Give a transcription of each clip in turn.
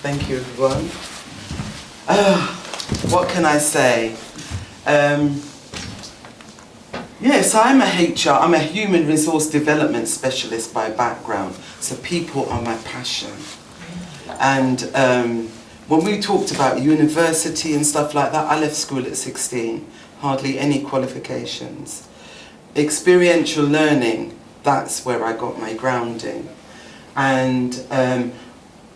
Thank you, everyone. What can I say? Yes, I'm a human resource development specialist by background, so people are my passion. And when we talked about university and stuff like that, I left school at 16, hardly any qualifications. Experiential learning, that's where I got my grounding. And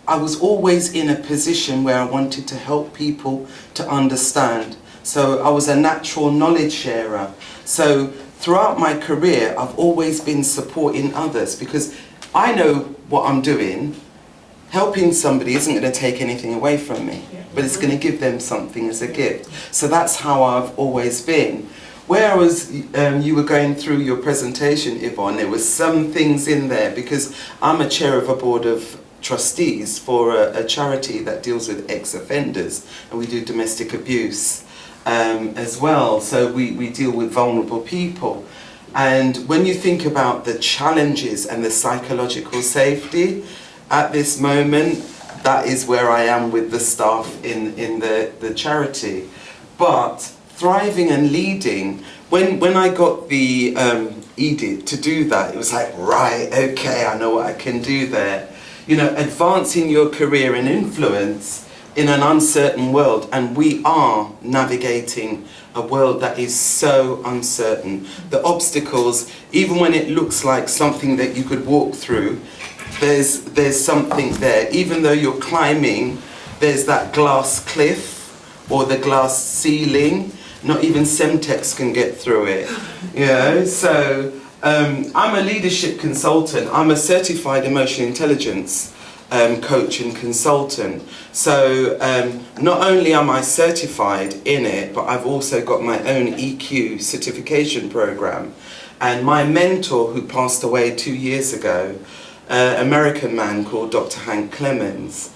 I was always in a position where I wanted to help people to understand. So I was a natural knowledge sharer. So throughout my career, I've always been supporting others because I know what I'm doing. Helping somebody isn't going to take anything away from me, but it's going to give them something as a gift. So that's how I've always been. Whereas you were going through your presentation, Yvonne, there were some things in there because I'm a chair of a board of trustees for a charity that deals with ex-offenders, and we do domestic abuse as well. So we deal with vulnerable people. And when you think about the challenges and the psychological safety, at this moment, that is where I am with the staff in the charity. But thriving and leading, when I got the edict to do that, it was like, right, okay, I know what I can do there. You know, advancing your career and influence in an uncertain world, and we are navigating a world that is so uncertain. The obstacles, even when it looks like something that you could walk through, there's something there. Even though you're climbing, there's that glass cliff or the glass ceiling. Not even Semtex can get through it. You know, so I'm a leadership consultant. I'm a certified emotional intelligence coach and consultant. So not only am I certified in it, but I've also got my own EQ certification program. And my mentor, who passed away 2 years ago, American man called Dr. Hank Clemens,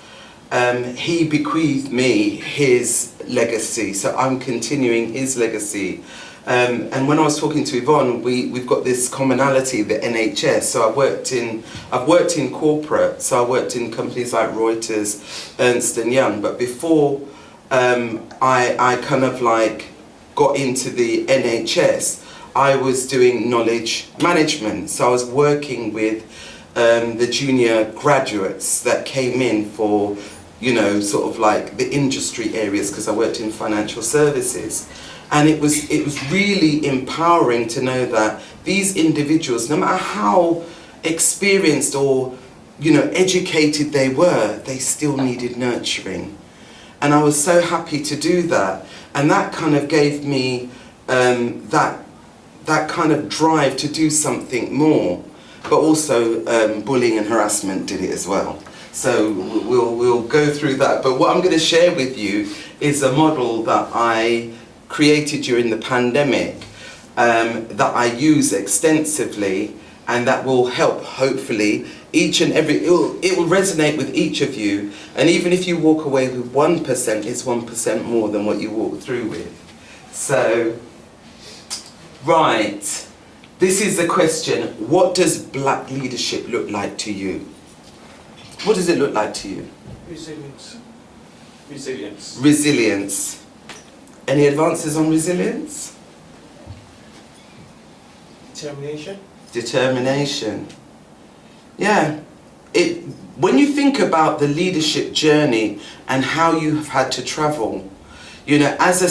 he bequeathed me his legacy, so I'm continuing his legacy. And when I was talking to Yvonne, we've got this commonality, the NHS. So I've worked in corporate, so I worked in companies like Reuters, Ernst & Young, but before I kind of like got into the NHS, I was doing knowledge management. So I was working with the junior graduates that came in for, you know, sort of like the industry areas, because I worked in financial services. And it was really empowering to know that these individuals, no matter how experienced or, you know, educated they were, they still needed nurturing. And I was so happy to do that. And that kind of gave me that kind of drive to do something more. But also bullying and harassment did it as well. So we'll go through that. But what I'm going to share with you is a model that I created during the pandemic that I use extensively, and that will help, hopefully, each and every, it will resonate with each of you. And even if you walk away with 1%, it's 1% more than what you walk through with. So, right. This is the question: what does black leadership look like to you? What does it look like to you? Resilience. Resilience. Resilience. Any advances on resilience? Determination. Determination. Yeah. When you think about the leadership journey and how you have had to travel, you know, as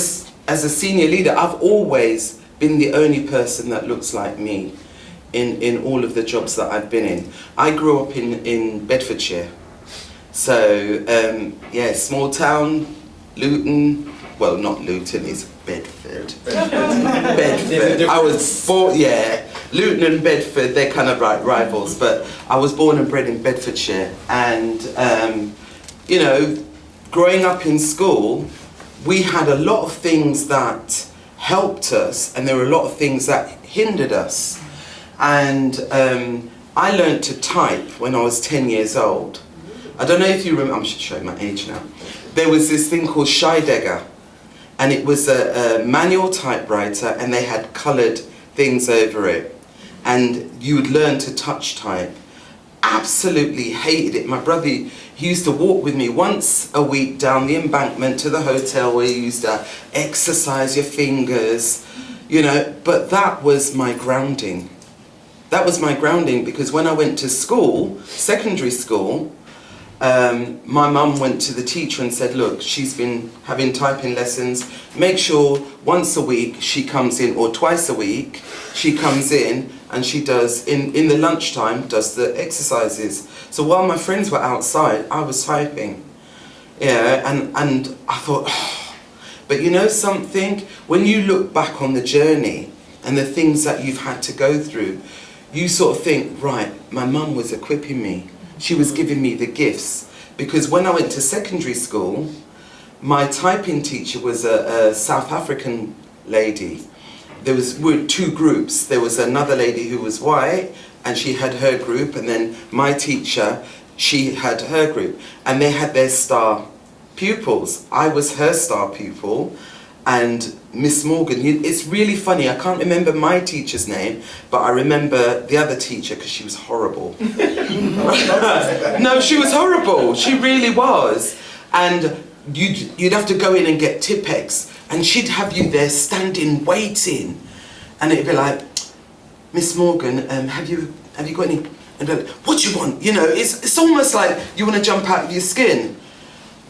a senior leader, I've always been the only person that looks like me in all of the jobs that I've been in. I grew up in Bedfordshire. So, yeah, small town, Luton. Well, not Luton, it's Bedford. Bedford. I was born, yeah, Luton and Bedford, they're kind of like rivals, but I was born and bred in Bedfordshire. And, you know, growing up in school, we had a lot of things that helped us, and there were a lot of things that hindered us. And I learned to type when I was 10 years old. I don't know if you remember, I'm showing my age now. There was this thing called Scheidegger, and it was a manual typewriter, and they had coloured things over it. And you would learn to touch type. absolutely hated it. My brother, he used to walk with me once a week down the embankment to the hotel where you used to exercise your fingers, you know, but that was my grounding. That was my grounding, because when I went to school, secondary school, my mum went to the teacher and said, look, she's been having typing lessons, make sure once a week she comes in, or twice a week she comes in and she does, in the lunchtime, does the exercises. So while my friends were outside, I was typing. Yeah, and I thought, oh. But you know something? When you look back on the journey and the things that you've had to go through, you sort of think, right, my mum was equipping me. She was giving me the gifts. Because when I went to secondary school, my typing teacher was a South African lady. We were two groups. There was another lady who was white, and she had her group, and then my teacher, she had her group. And they had their star pupils. I was her star pupil, and Miss Morgan, it's really funny, I can't remember my teacher's name, but I remember the other teacher because she was horrible. No, she was horrible, she really was. And you'd have to go in and get Tipex, and she'd have you there standing waiting, and it'd be like, Miss Morgan, have you got any, and like, what do you want? You know, it's almost like you want to jump out of your skin.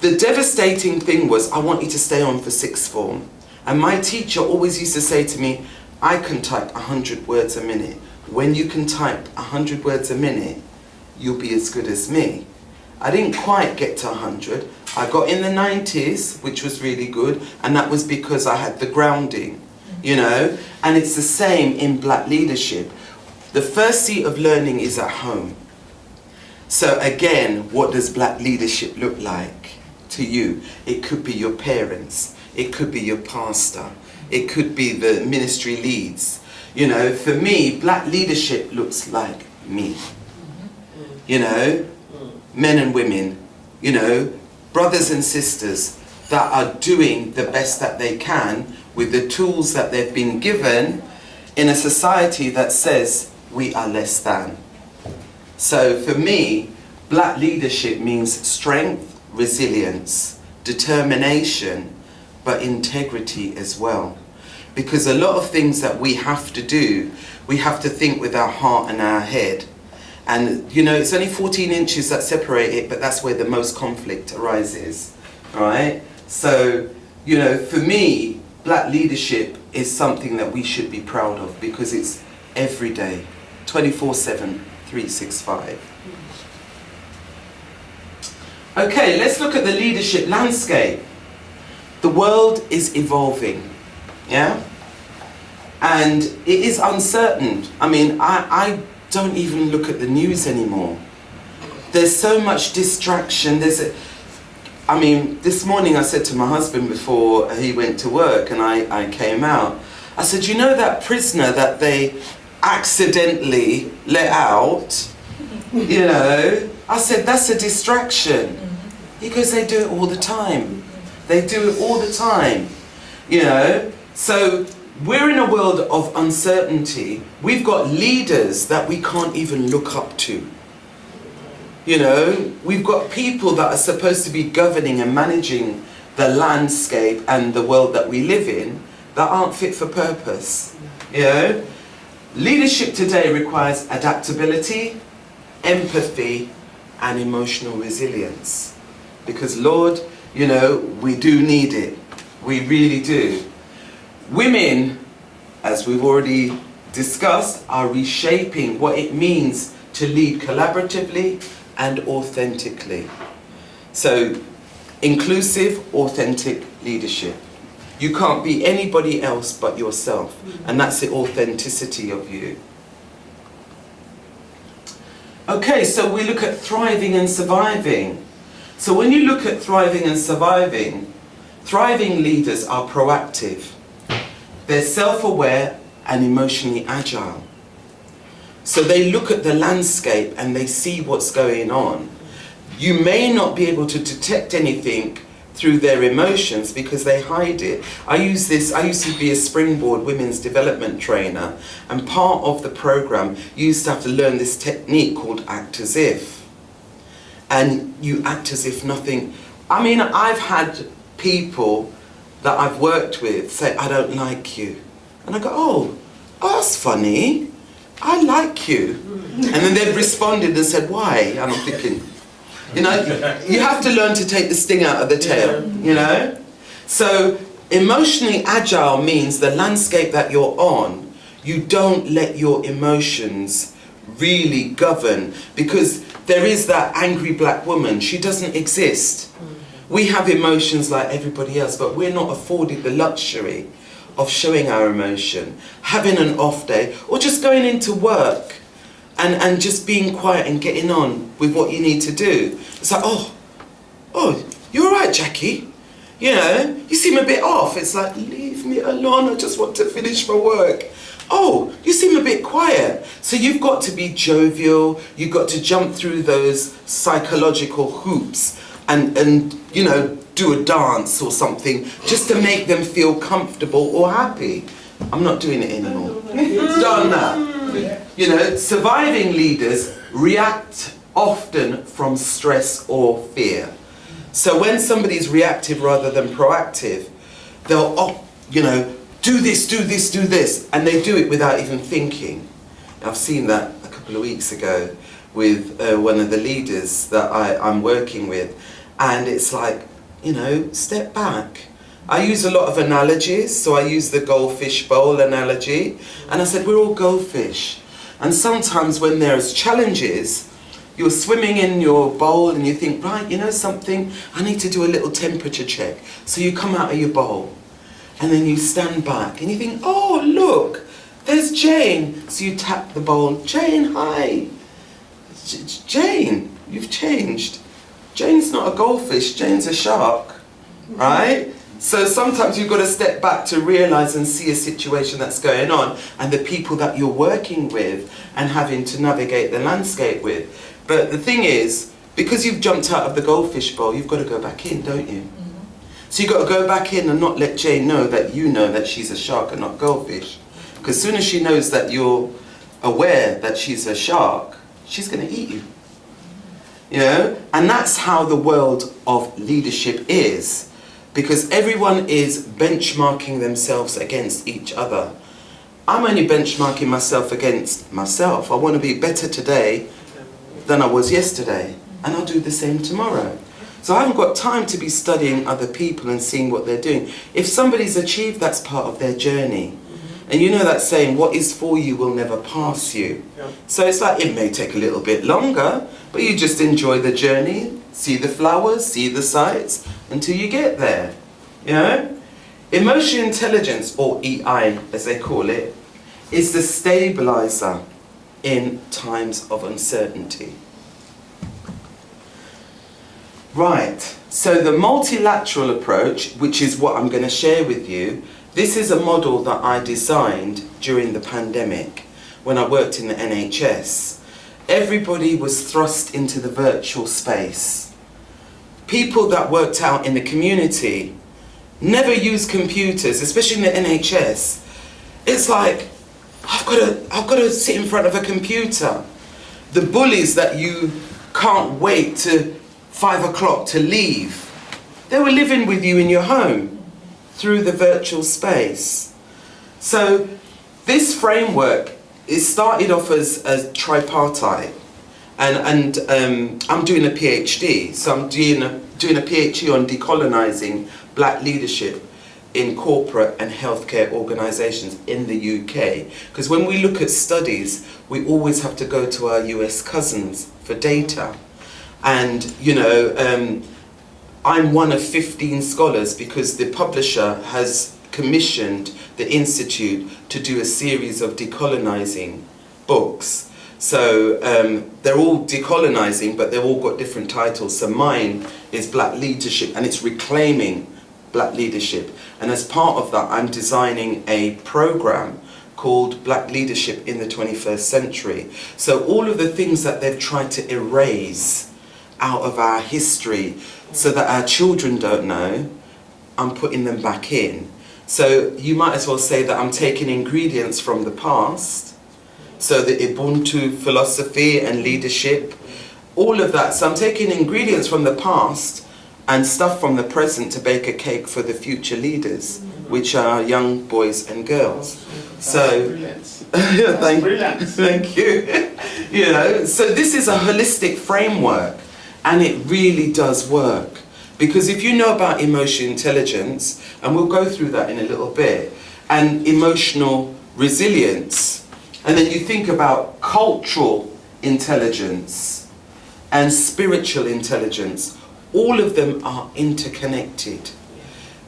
The devastating thing was, I want you to stay on for sixth form. And my teacher always used to say to me, I can type 100 words a minute. When you can type 100 words a minute, you'll be as good as me. I didn't quite get to 100. I got in the 90s, which was really good, and that was because I had the grounding, you know? And it's the same in Black leadership. The first seat of learning is at home. So again, what does Black leadership look like to you? It could be your parents. It could be your pastor. It could be the ministry leads. You know, for me, Black leadership looks like me. You know, men and women, you know, brothers and sisters that are doing the best that they can with the tools that they've been given in a society that says we are less than. So for me, Black leadership means strength, resilience, determination, but integrity as well. Because a lot of things that we have to do, we have to think with our heart and our head. And you know, it's only 14 inches that separate it, but that's where the most conflict arises, all right? So, you know, for me, Black leadership is something that we should be proud of, because it's every day, 24/7, 365. Okay, let's look at the leadership landscape. The world is evolving, yeah? And it is uncertain. I mean, I don't even look at the news anymore. There's so much distraction. I mean, this morning I said to my husband before he went to work and I came out, I said, you know that prisoner that they accidentally let out? You know, I said, that's a distraction. He goes, they do it all the time. They do it all the time, you know. So we're in a world of uncertainty. We've got leaders that we can't even look up to. You know, we've got people that are supposed to be governing and managing the landscape and the world that we live in that aren't fit for purpose, you know. Leadership today requires adaptability, empathy, and emotional resilience. Because Lord, you know, we do need it. We really do. Women, as we've already discussed, are reshaping what it means to lead collaboratively and authentically. So, inclusive, authentic leadership. You can't be anybody else but yourself, and that's the authenticity of you. Okay, so we look at thriving and surviving. So when you look at thriving and surviving, thriving leaders are proactive. They're self-aware and emotionally agile. So they look at the landscape and they see what's going on. You may not be able to detect anything through their emotions because they hide it. I used to be a Springboard women's development trainer, and part of the program, you used to have to learn this technique called act as if. And you act as if nothing. I mean, I've had people that I've worked with say, I don't like you. And I go, oh, that's funny. I like you. And then they've responded and said, why? And I'm thinking, you know, you have to learn to take the sting out of the tail, you know? So emotionally agile means the landscape that you're on, you don't let your emotions really govern, because there is that angry black woman. She doesn't exist. We have emotions like everybody else, but we're not afforded the luxury of showing our emotion, having an off day, or just going into work and just being quiet and getting on with what you need to do. It's like, oh, you're all right, Jackie. You know, you seem a bit off. It's like, leave me alone, I just want to finish my work. Oh, you seem a bit quiet. So you've got to be jovial, you've got to jump through those psychological hoops and you know, do a dance or something just to make them feel comfortable or happy. I'm not doing it anymore. It's done now. You know, surviving leaders react often from stress or fear. So when somebody's reactive rather than proactive, they'll, you know, do this, do this, do this, and they do it without even thinking. I've seen that a couple of weeks ago with one of the leaders that I'm working with, and it's like, you know, step back. I use a lot of analogies, so I use the goldfish bowl analogy, and I said we're all goldfish, and sometimes when there's challenges, you're swimming in your bowl and you think, right, you know something, I need to do a little temperature check. So you come out of your bowl and then you stand back and you think, oh look, there's Jane. So you tap the bowl, Jane, hi. Jane, you've changed. Jane's not a goldfish, Jane's a shark, right? So sometimes you've got to step back to realise and see a situation that's going on and the people that you're working with and having to navigate the landscape with. But the thing is, because you've jumped out of the goldfish bowl, you've got to go back in, don't you? So you've got to go back in and not let Jane know that she's a shark and not goldfish. Because as soon as she knows that you're aware that she's a shark, she's going to eat you. You know? And that's how the world of leadership is. Because everyone is benchmarking themselves against each other. I'm only benchmarking myself against myself. I want to be better today than I was yesterday. And I'll do the same tomorrow. So I haven't got time to be studying other people and seeing what they're doing. If somebody's achieved, that's part of their journey. And you know that saying, what is for you will never pass you. Yeah. So it's like, it may take a little bit longer, but you just enjoy the journey, see the flowers, see the sights, until you get there. You know? Emotional intelligence, or EI as they call it, is the stabilizer in times of uncertainty. Right, so the multilateral approach, which is what I'm going to share with you, this is a model that I designed during the pandemic when I worked in the NHS. Everybody was thrust into the virtual space. People that worked out in the community never used computers, especially in the NHS. It's like, I've got to sit in front of a computer. The bullies that you can't wait to 5 o'clock to leave, they were living with you in your home through the virtual space. So this framework is started off as tripartite, and I'm doing a PhD, so I'm doing a PhD on decolonising black leadership in corporate and healthcare organisations in the UK. Because when we look at studies, we always have to go to our US cousins for data. And, you know, I'm one of 15 scholars because the publisher has commissioned the Institute to do a series of decolonising books. So they're all decolonising, but they've all got different titles. So mine is Black Leadership, and it's reclaiming Black leadership. And as part of that, I'm designing a programme called Black Leadership in the 21st Century. So all of the things that they've tried to erase out of our history so that our children don't know, I'm putting them back in. So you might as well say that I'm taking ingredients from the past, so the Ubuntu philosophy and leadership, all of that. So I'm taking ingredients from the past and stuff from the present to bake a cake for the future leaders, which are young boys and girls. So, thank you. You know, so this is a holistic framework, and it really does work. Because if you know about emotional intelligence, and we'll go through that in a little bit, and emotional resilience, and then you think about cultural intelligence and spiritual intelligence, all of them are interconnected.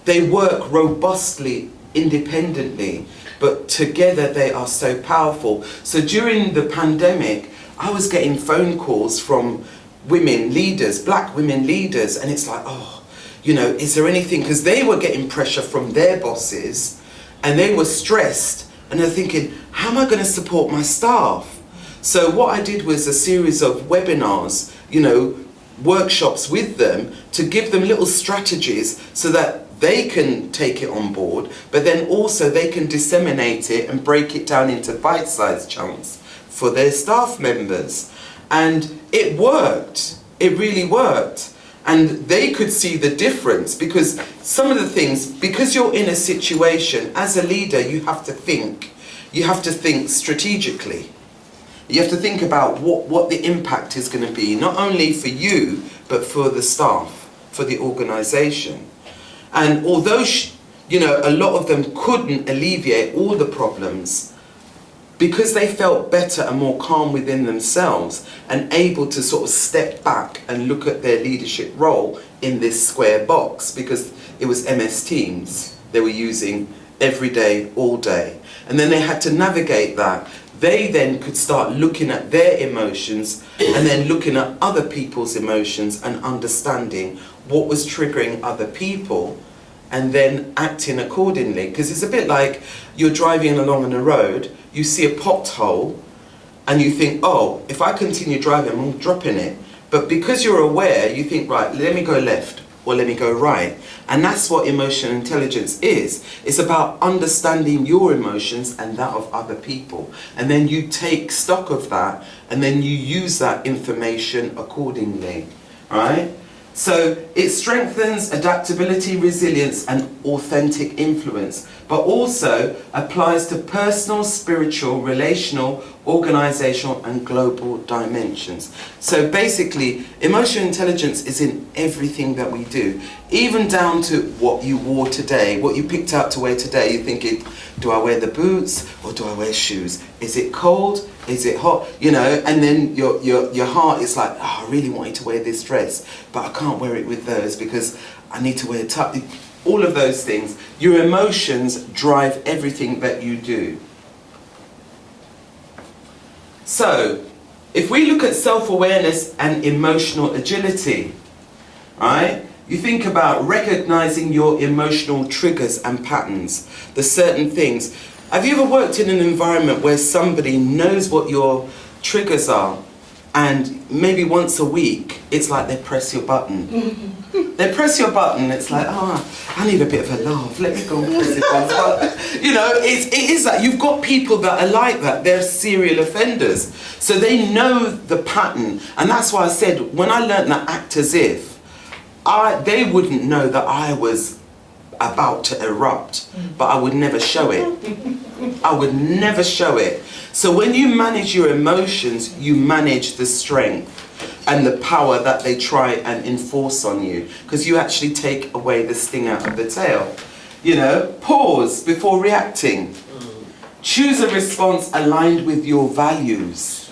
They work robustly, independently, but together they are so powerful. So during the pandemic, I was getting phone calls from women leaders, black women leaders, and it's like, oh, you know, is there anything? Because they were getting pressure from their bosses, and they were stressed, and they're thinking, how am I going to support my staff? So what I did was a series of webinars, you know, workshops with them to give them little strategies so that they can take it on board, but then also they can disseminate it and break it down into bite-sized chunks for their staff members. And it worked. It really worked. And they could see the difference, because some of the things, because you're in a situation, as a leader, you have to think. You have to think strategically. You have to think about what the impact is going to be, not only for you, but for the staff, for the organisation. And although, you know, a lot of them couldn't alleviate all the problems, because they felt better and more calm within themselves and able to sort of step back and look at their leadership role in this square box, because it was MS Teams they were using every day, all day. And then they had to navigate that. They then could start looking at their emotions and then looking at other people's emotions and understanding what was triggering other people and then acting accordingly. Because it's a bit like you're driving along on a road, you see a pothole and you think, oh, if I continue driving, I'm dropping it. But because you're aware, you think, right, let me go left or let me go right. And that's what emotional intelligence is. It's about understanding your emotions and that of other people. And then you take stock of that and then you use that information accordingly, right? So it strengthens adaptability, resilience, and authentic influence, but also applies to personal, spiritual, relational, organizational, and global dimensions. So basically, emotional intelligence is in everything that we do, even down to what you wore today, what you picked out to wear today. You're thinking, do I wear the boots or do I wear shoes? Is it cold? Is it hot? You know, and then your heart is like, oh, I really wanted to wear this dress, but I can't wear it with those because I need to wear a tuck. All of those things. Your emotions drive everything that you do. So, if we look at self-awareness and emotional agility, right? You think about recognizing your emotional triggers and patterns, the certain things. Have you ever worked in an environment where somebody knows what your triggers are, and maybe once a week, it's like they press your button. They press your button, it's like, I need a bit of a laugh, let me go and press it once. You know, it is that. You've got people that are like that, they're serial offenders. So they know the pattern, and that's why I said, when I learned that act as if, they wouldn't know that I was about to erupt, but I would never show it. I would never show it. So when you manage your emotions, you manage the strength and the power that they try and enforce on you, because you actually take away the sting out of the tail. You know, pause before reacting. Choose a response aligned with your values.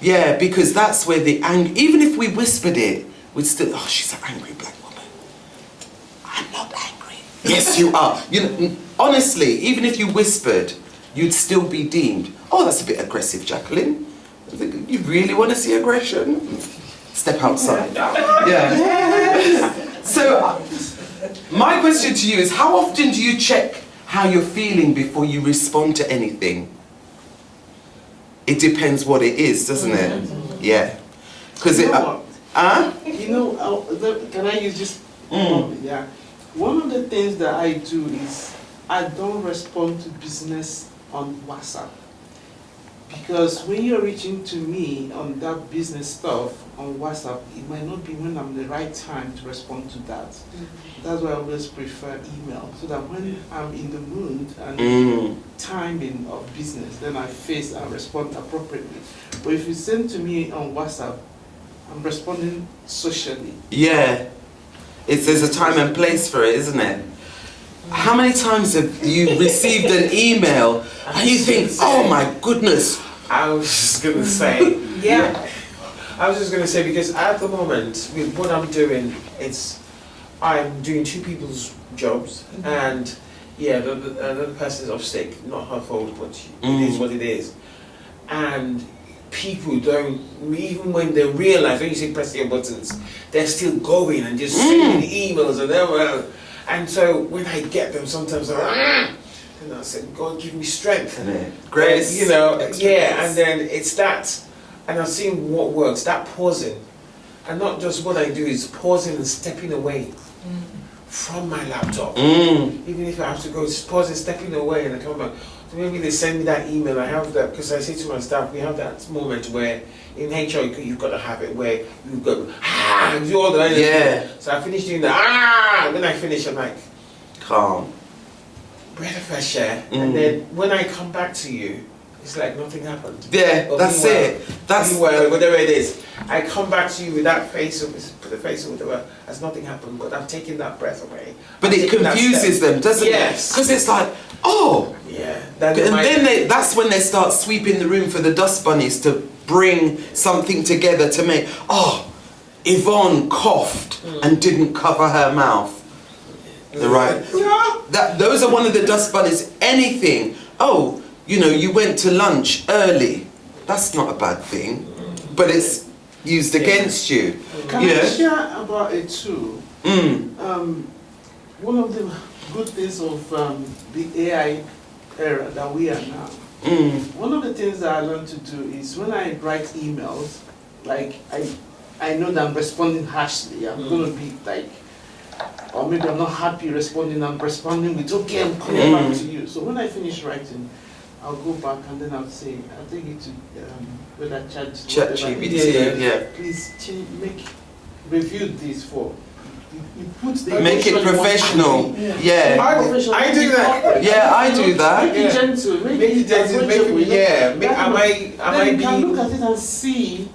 Yeah, because that's where the anger, even if we whispered it, we'd still, oh, she's an angry black woman. I'm not angry. Yes, you are. You know, honestly, even if you whispered, you'd still be deemed, oh, that's a bit aggressive, Jacqueline. You really want to see aggression? Step outside. Yeah. So, my question to you is, how often do you check how you're feeling before you respond to anything? It depends what it is, doesn't it? Yeah. Because Huh? You know, can I use just yeah? One of the things that I do is I don't respond to business on WhatsApp. Because when you're reaching to me on that business stuff on WhatsApp, it might not be when I'm the right time to respond to that. That's why I always prefer email, so that when I'm in the mood and timing of business, then I face and respond appropriately. But if you send to me on WhatsApp, I'm responding socially. Yeah. There's a time and place for it, isn't it? How many times have you received an email and you think, oh my goodness? I was just gonna say, yeah. I was just gonna say, because at the moment, with what I'm doing, I'm doing two people's jobs, and yeah, the other person is off sick, not her fault, but it is what it is. And people don't, even when they realize, when you say press your buttons, they're still going and just sending emails and everything. And so when I get them, sometimes I'm like, and I said, God, give me strength. Grace. You know, yeah, and then it's that. And I've seen what works, that pausing. And not just what I do is pausing and stepping away from my laptop. Even if I have to go, just pausing, stepping away, and I come back. So maybe they send me that email, I have that, because I say to my staff, we have that moment where in HR you've got to have it where you've got to do all the energy. Yeah. So I finish doing that, and then I finish, I'm like, calm. Breath of fresh air. And then when I come back to you, it's like nothing happened. Yeah, Or that's meanwhile- it. That's meanwhile, whatever it is. I come back to you with that face of, put the face of whatever, as nothing happened, but I've taken that breath away. But I've it taken that confuses step. them, doesn't Yes. it? Because it's like, oh. Yeah. And then that's when they start sweeping the room for the dust bunnies to bring something together to make, oh, Yvonne coughed and didn't cover her mouth. The right. Those are one of the dust bunnies. Anything. Oh, you know, you went to lunch early. That's not a bad thing, but it's used against you. Can I share about it too? One of the good things of the AI era that we are now, one of the things that I learned to do is when I write emails, like I know that I'm responding harshly, I'm going to be like, or maybe I'm not happy responding, I'm responding with, okay, I'm coming back to you. So when I finish writing, I'll go back and then I'll say, I'll take it to whether ChatGPT, yeah. Please review this for. You put the Make it professional. Yeah. I do that. Yeah, I do that. Make it gentle. Make it gentle. Am I you can being? look at it and see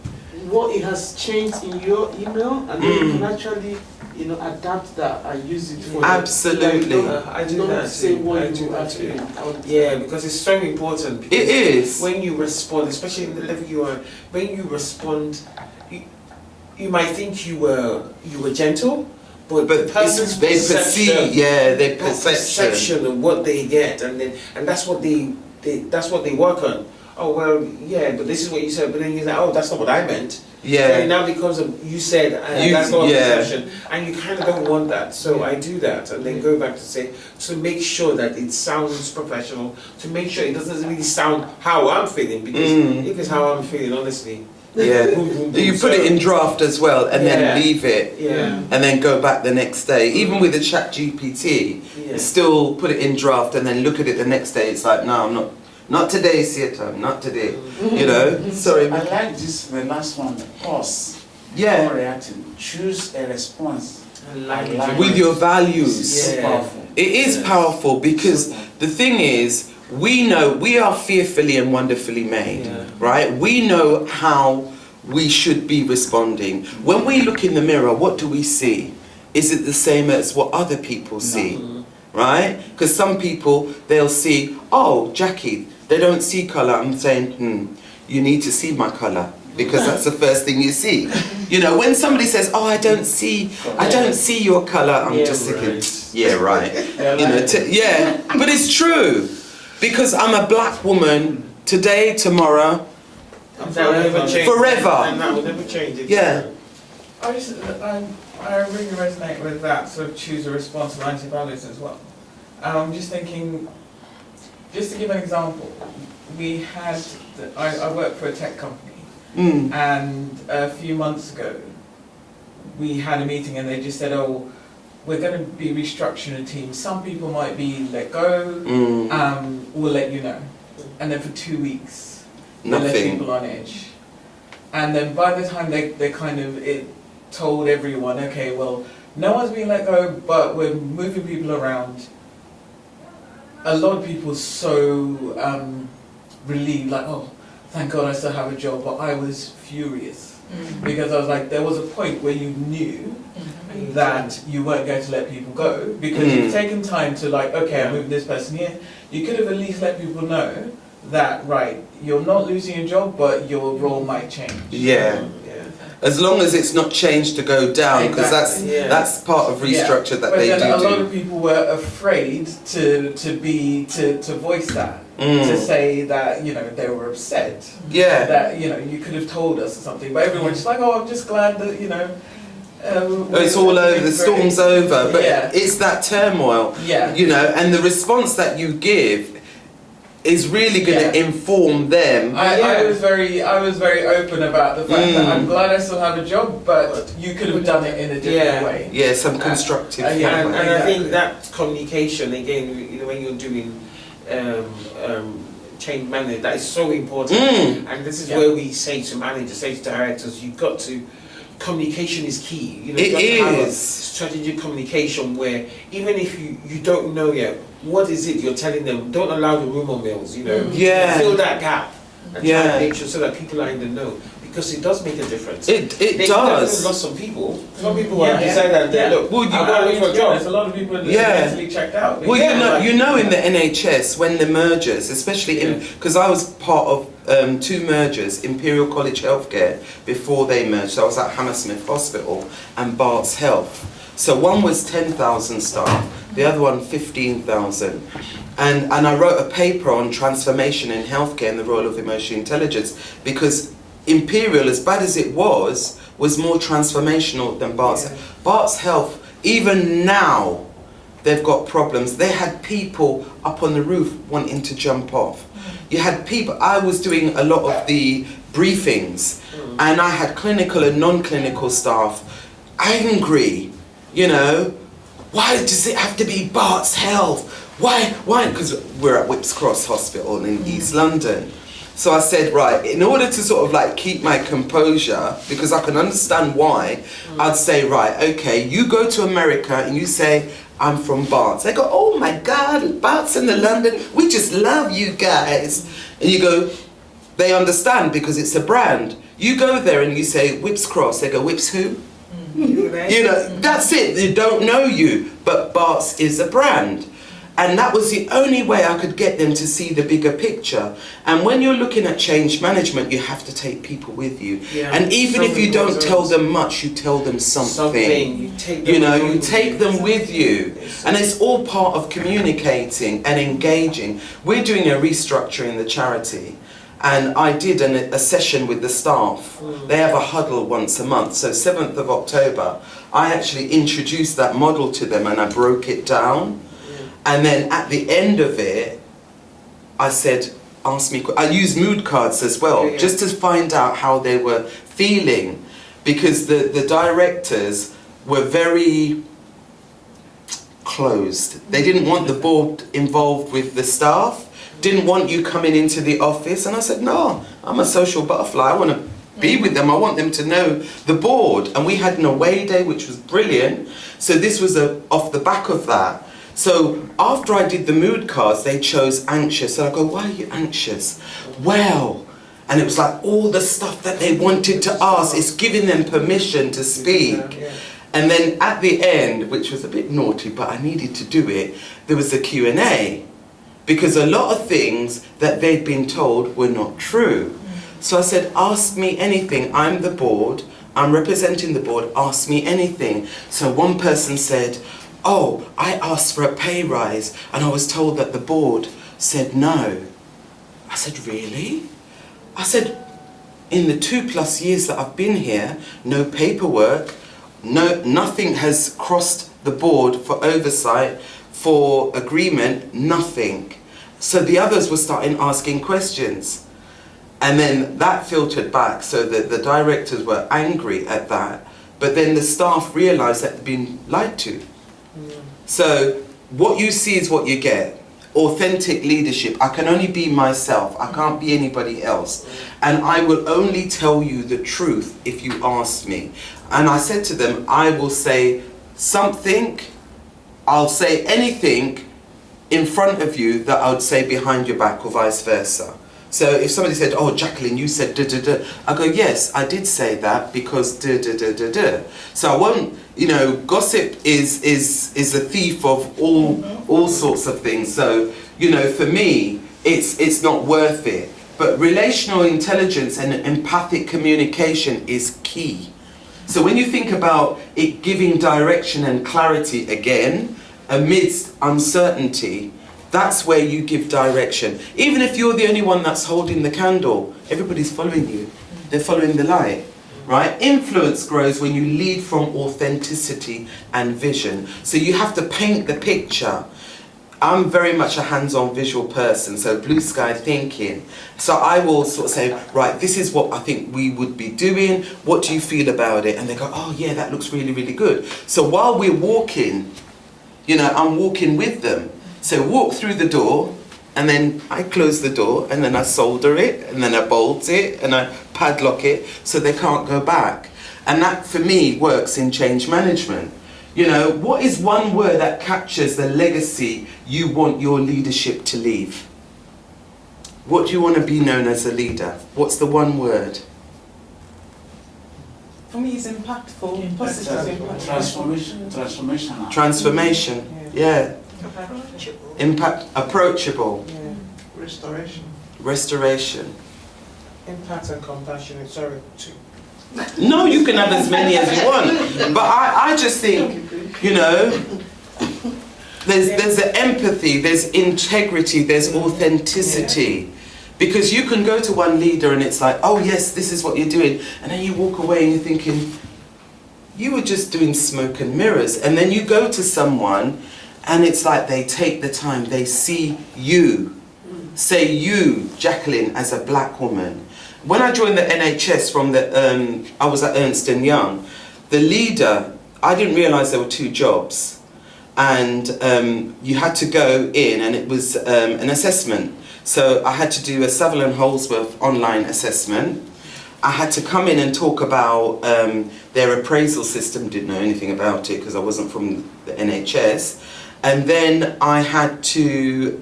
what it has changed in your email, and then you can actually, adapt that and use it for. Absolutely. I do that say too. what I you do that actually. too. Yeah, because it's so important. It is. When you respond, especially in the level you are, when you respond, you might think you were gentle. But the person's they perceive, their perception of what they get, and that's what they work on. Oh well, yeah, but this is what you said. But then you say, oh, that's not what I meant. Yeah. And it now becomes you said, that's not perception, and you kind of don't want that. So I do that, and then go back to say, to make sure that it sounds professional, to make sure it doesn't really sound how I'm feeling, because if it's how I'm feeling, honestly. Yeah, you put it in draft as well, and then leave it, and then go back the next day. Even with the ChatGPT, still put it in draft, and then look at it the next day. It's like, no, not today, Sieto, not today. You know, sorry. I like this, the last one, pause. Yeah. Before reacting, choose a response. With your values. Yeah. Powerful. It is powerful because the thing is, we know we are fearfully and wonderfully made, right? We know how we should be responding. When we look in the mirror, what do we see? Is it the same as what other people see, right? Because some people, they'll see, oh, Jackie, they don't see colour. I'm saying, you need to see my colour, because that's the first thing you see. You know, when somebody says, oh, I don't see your colour, I'm just thinking, yeah, right. You know, but it's true. Because I'm a black woman today, tomorrow, forever. And that will never change. Yeah. I really resonate with that sort of choose a response to anti-values as well. I'm just thinking, just to give an example, we had, I work for a tech company, and a few months ago, we had a meeting and they just said, oh, we're going to be restructuring a team. Some people might be let go, we'll let you know. And then for 2 weeks, they left Nothing. people on edge. And then by the time they kind of told everyone, okay, well, no one's being let go, but we're moving people around. A lot of people so relieved, like, oh, thank God I still have a job, but I was furious. Because I was like, there was a point where you knew that you weren't going to let people go, because you've taken time to like, okay, I'm moving this person here. You could have at least let people know that, right, you're not losing your job, but your role might change. Yeah. As long as it's not changed to go down, because that's part of restructure that but they then do. A lot of people were afraid to voice that, to say that, you know, they were upset. Yeah. That, you know, you could have told us or something, but everyone's just like, oh, I'm just glad that, you know. It's all over, the storm's over, but Yeah. it's that turmoil, Yeah. you know, and the response that you give is really going to inform them. I was very open about the fact that I'm glad I still have a job, but you could have done it in a different way. Yeah, some constructive feedback. And I think that communication, again, you know, when you're doing change management, that is so important. And this is where we say to managers, say to directors, you've got to, communication is key. You know, you've got to have a strategic communication where even if you don't know yet, what is it you're telling them? Don't allow the rumor mills, you know. Fill that gap and try to make sure so that people are in the know. Because it does make a difference. It they does. Lost some people. Some people have decided that look, I'm going for a job. There's a lot of people that are mentally checked out. Well, you know, in the NHS, when the mergers, especially in, because I was part of 2 mergers, Imperial College Healthcare, before they merged. So I was at Hammersmith Hospital and Barts Health. So one was 10,000 staff, the other one 15,000. And I wrote a paper on transformation in healthcare and the role of emotional intelligence, because Imperial, as bad as it was more transformational than Barts. Barts Health, even now, they've got problems. They had people up on the roof wanting to jump off. You had people, I was doing a lot of the briefings, and I had clinical and non-clinical staff angry, you know. Why does it have to be Barts Health? Why? Because we're at Whipps Cross Hospital in East London. So I said, right, in order to sort of like keep my composure, because I can understand why, I'd say, right, okay, you go to America and you say, I'm from Barts. They go, oh my God, Barts in the London, we just love you guys. And you go, they understand because it's a brand. You go there and you say, Whipps Cross, they go, Whipps who? You know, that's it, they don't know you, but Barts is a brand. And that was the only way I could get them to see the bigger picture. And when you're looking at change management, you have to take people with you. And even if you don't tell them much, you tell them something. You take them with you. And it's all part of communicating and engaging. We're doing a restructure in the charity. And I did a session with the staff. They have a huddle once a month. So 7th of October, I actually introduced that model to them and I broke it down. And then at the end of it, I said, ask me, I used mood cards as well, just to find out how they were feeling. Because the directors were very closed. They didn't want the board involved with the staff, didn't want you coming into the office. And I said, no, I'm a social butterfly. I want to be with them. I want them to know the board. And we had an away day, which was brilliant. So this was off the back of that. So after I did the mood cards, they chose anxious. And I go, why are you anxious? Well, and it was like all the stuff that they wanted to ask. It's giving them permission to speak. And then at the end, which was a bit naughty, but I needed to do it, there was a Q&A. Because a lot of things that they'd been told were not true. So I said, ask me anything. I'm the board. I'm representing the board. Ask me anything. So one person said, oh, I asked for a pay rise and I was told that the board said no. I said, really? I said, in the 2+ years that I've been here, no paperwork, nothing has crossed the board for oversight, for agreement, nothing. So the others were starting asking questions. And then that filtered back, so that the directors were angry at that. but then the staff realise that they've been lied to. So what you see is what you get. Authentic leadership. I can only be myself. I can't be anybody else. And I will only tell you the truth if you ask me. And I said to them, I will say something, I'll say anything in front of you that I would say behind your back or vice versa. So if somebody said, oh, Jacqueline, you said da da da, I go, yes, I did say that because da da da da da. So I won't, you know, gossip is a thief of all sorts of things. So, you know, for me, it's not worth it. But relational intelligence and empathic communication is key. So when you think about it giving direction and clarity again, amidst uncertainty, that's where you give direction. Even if you're the only one that's holding the candle, everybody's following you. They're following the light, right? Influence grows when you lead from authenticity and vision. So you have to paint the picture. I'm very much a hands-on visual person, so blue sky thinking. So I will sort of say, right, this is what I think we would be doing. What do you feel about it? And they go, oh yeah, that looks really, really good. So while we're walking, you know, I'm walking with them. So walk through the door, and then I close the door, and then I solder it, and then I bolt it, and I padlock it, so they can't go back. And that, for me, works in change management. You know, what is one word that captures the legacy you want your leadership to leave? What do you want to be known as a leader? What's the one word? For me, it's impactful, positive impact. Transformational. Transformation, yeah. Impact, approachable. Yeah. Restoration. Restoration. Impact and compassionate, sorry, two. No, you can have as many as you want. But I just think, you know, there's the empathy, there's integrity, there's authenticity. Because you can go to one leader and it's like, oh yes, this is what you're doing. And then you walk away and you're thinking, you were just doing smoke and mirrors. And then you go to someone and it's like they take the time, they see you. Say you, Jacqueline, as a black woman. When I joined the NHS from the, I was at Ernst & Young, the leader, I didn't realise there were two jobs. And you had to go in and it was an assessment. So I had to do a Sutherland Holsworth online assessment. I had to come in and talk about their appraisal system, didn't know anything about it because I wasn't from the NHS. And then I had to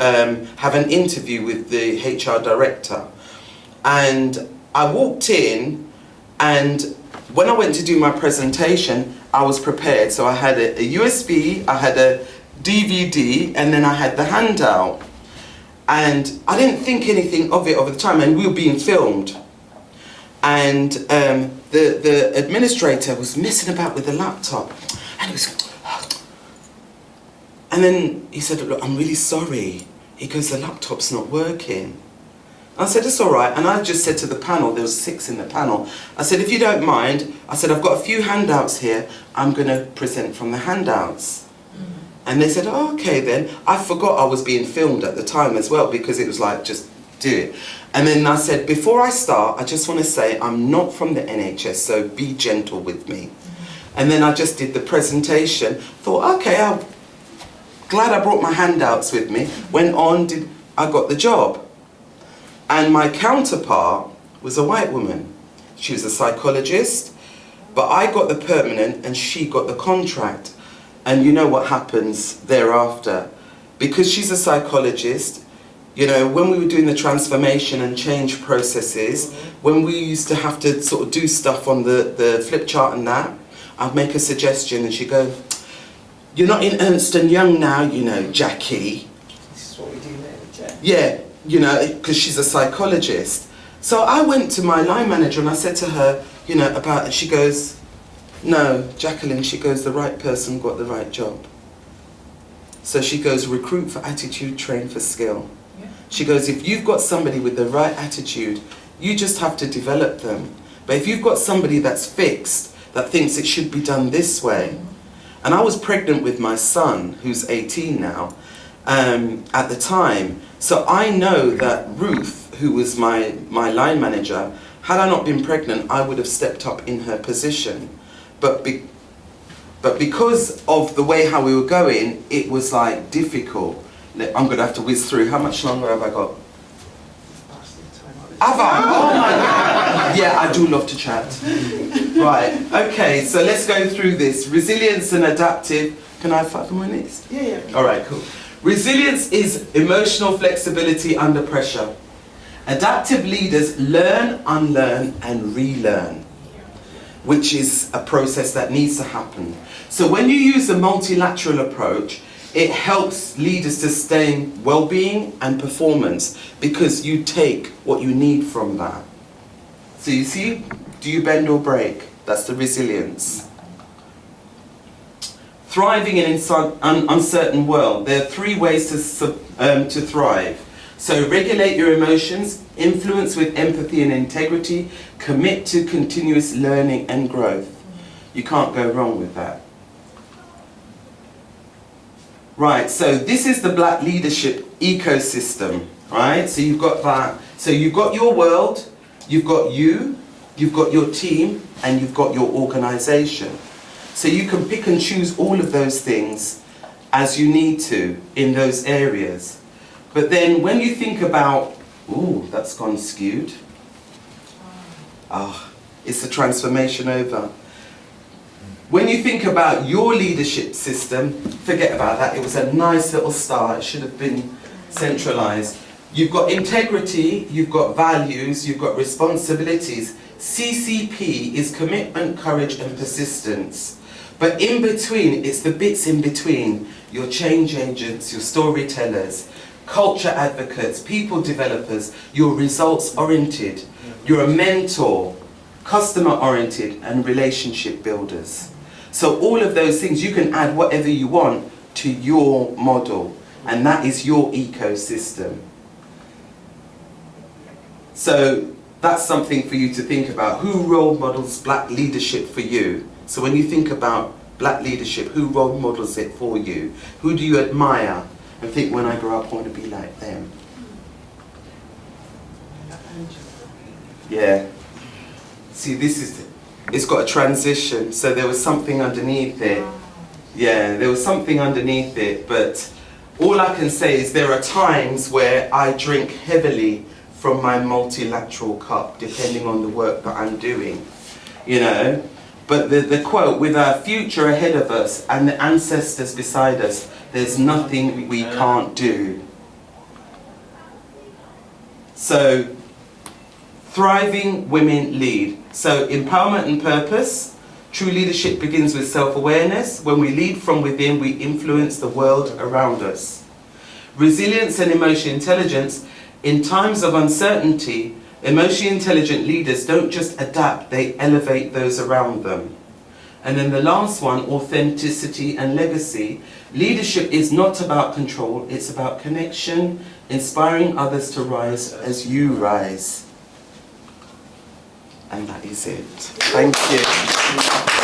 have an interview with the HR director. And I walked in, and when I went to do my presentation, I was prepared. So I had a USB, I had a DVD, and then I had the handout. And I didn't think anything of it over the time, and we were being filmed. And the administrator was messing about with the laptop, and he was, and then he said, look, I'm really sorry. He goes, the laptop's not working. I said, it's all right. And I just said to the panel, there was 6 in the panel, I said, if you don't mind, I said, I've got a few handouts here. I'm going to present from the handouts. And they said, oh, okay then. I forgot I was being filmed at the time as well because it was like, just do it. And then I said, before I start, I just want to say I'm not from the NHS, so be gentle with me. And then I just did the presentation, thought, okay, I'm glad I brought my handouts with me. Went on, I got the job. And my counterpart was a white woman. She was a psychologist, but I got the permanent and she got the contract. And you know what happens thereafter. Because she's a psychologist, you know, when we were doing the transformation and change processes, when we used to have to sort of do stuff on the flip chart and that, I'd make a suggestion and she'd go, you're not in Ernst & Young now, you know, Jackie. This is what we do now, Jack. Yeah, you know, because she's a psychologist. So I went to my line manager and I said to her, you know, about, she goes, no, Jacqueline, she goes, the right person got the right job. So she goes, recruit for attitude, train for skill. Yeah. She goes, if you've got somebody with the right attitude, you just have to develop them. But if you've got somebody that's fixed, that thinks it should be done this way. And I was pregnant with my son, who's 18 now, at the time. So I know that Ruth, who was my line manager, had I not been pregnant, I would have stepped up in her position. but because of the way how we were going, it was like difficult. I'm going to have to whiz through. How much longer have I got? Have I? Oh my God. Yeah, I do love to chat. Right, okay, so let's go through this. Resilience and adaptive. Can I have 5 minutes? Yeah. All right, cool. Resilience is emotional flexibility under pressure. Adaptive leaders learn, unlearn, and relearn, which is a process that needs to happen. So when you use a multilateral approach, it helps leaders to sustain well-being and performance because you take what you need from that. So you see, do you bend or break? That's the resilience. Thriving in an uncertain world. There are 3 ways to thrive. So regulate your emotions, influence with empathy and integrity, commit to continuous learning and growth. You can't go wrong with that. Right, so this is the Black leadership ecosystem, right? So you've got that. So you've got your world, you've got your team, and you've got your organization. So you can pick and choose all of those things as you need to in those areas. But then when you think about, ooh, that's gone skewed. It's a transformation over. When you think about your leadership system, forget about that. It was a nice little star. It should have been centralized. You've got integrity, you've got values, you've got responsibilities. CCP is commitment, courage, and persistence. But in between, it's the bits in between. Your change agents, your storytellers, culture advocates, people developers, you're results oriented. You're a mentor, customer oriented, and relationship builders. So all of those things, you can add whatever you want to your model, and that is your ecosystem. So that's something for you to think about. Who role models Black leadership for you? So when you think about Black leadership, who role models it for you? Who do you admire and think, when I grow up, I want to be like them? Yeah. See, it's got a transition, so there was something underneath it. Yeah, there was something underneath it, but all I can say is there are times where I drink heavily from my multilateral cup, depending on the work that I'm doing, you know. But the quote, with our future ahead of us and the ancestors beside us, there's nothing we can't do. So, thriving women lead. So, empowerment and purpose. True leadership begins with self-awareness. When we lead from within, we influence the world around us. Resilience and emotional intelligence. In times of uncertainty, emotionally intelligent leaders don't just adapt, they elevate those around them. And then the last one, authenticity and legacy. Leadership is not about control, it's about connection, inspiring others to rise as you rise. And that is it. Thank you.